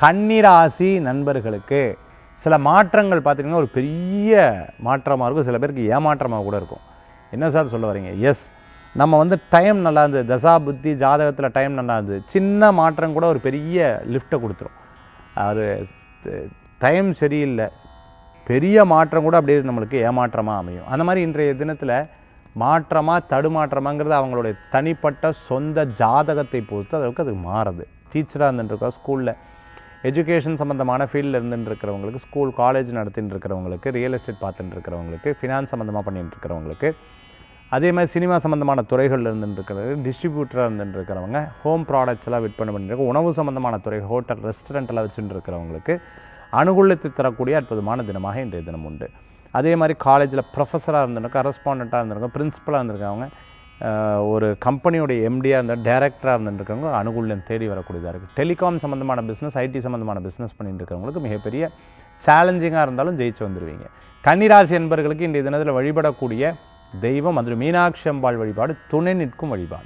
கன்னிராசி நண்பர்களுக்கு சில மாற்றங்கள் பார்த்திங்கன்னா ஒரு பெரிய மாற்றமாக இருக்கும், சில பேருக்கு ஏமாற்றமாக கூட இருக்கும். என்ன சார் சொல்ல வரீங்க? எஸ், நம்ம வந்து டைம் நல்லா இருந்தது, தசா புத்தி ஜாதகத்தில் டைம் நல்லா இருந்தது, சின்ன மாற்றம் கூட ஒரு பெரிய லிஃப்ட்டை கொடுத்துரும். அது டைம் சரியில்லை, பெரிய மாற்றம் கூட அப்படியே நம்மளுக்கு ஏமாற்றமாக அமையும். அந்த மாதிரி இன்றைய தினத்தில் மாற்றமாக தடுமாற்றமாங்கிறது அவங்களுடைய தனிப்பட்ட சொந்த ஜாதகத்தை பொறுத்து அதற்கு அது மாறுது. டீச்சராக இருந்துட்டுருக்கோம், ஸ்கூலில் எஜுகேஷன் சம்மந்தமான ஃபீல்டில் இருந்துட்டுருக்கிறவங்களுக்கு, ஸ்கூல் காலேஜ் நடத்திட்டு இருக்கிறவங்களுக்கு, ரியல் எஸ்டேட் பார்த்துட்டு இருக்கிறவங்களுக்கு, ஃபினான்ஸ் சம்மந்தமாக பண்ணிட்டு இருக்கிறவங்களுக்கு, அதே மாதிரி சினிமா சம்மந்தமான துறைகளில் இருந்துட்டுருக்கிறது, டிஸ்ட்ரிபியூட்டராக இருந்துட்டுருக்கிறவங்க, ஹோம் ப்ராடக்ட்ஸ் எல்லாம் விற்பனை பண்ணிட்டு, உணவு சம்மந்தமான துறை, ஹோட்டல் ரெஸ்டாரண்ட்டெல்லாம் வச்சுட்டு இருக்கிறவங்களுக்கு அனுகூலத்தை தரக்கூடிய அற்புதமான தினமாக இன்றைய தினம் உண்டு. அதே மாதிரி காலேஜில் ப்ரொஃபஸராக இருந்திருக்க, கரஸ்பாண்டண்ட்டாக இருந்திருக்க, பிரின்ஸிபலாக இருந்திருக்கவங்க, ஒரு கம்பெனியோடைய எம்டியாக இருந்தால் டைரக்டராக இருந்துருக்கவங்க அனுகூலம் தேடி வரக்கூடியதாக இருக்குது. டெலிகாம் சம்மந்தமான பிஸ்னஸ், ஐடி சம்மந்தமான பிஸ்னஸ் பண்ணிட்டு இருக்கிறவங்களுக்கு மிகப்பெரிய சேலஞ்சிங்காக இருந்தாலும் ஜெயிச்சு வந்துடுவீங்க. கன்னிராசி என்பவர்களுக்கு இன்றைய தினத்தில் வழிபடக்கூடிய தெய்வம் அது மீனாட்சி அம்பாள் வழிபாடு, துணை நிற்கும் வழிபாடு.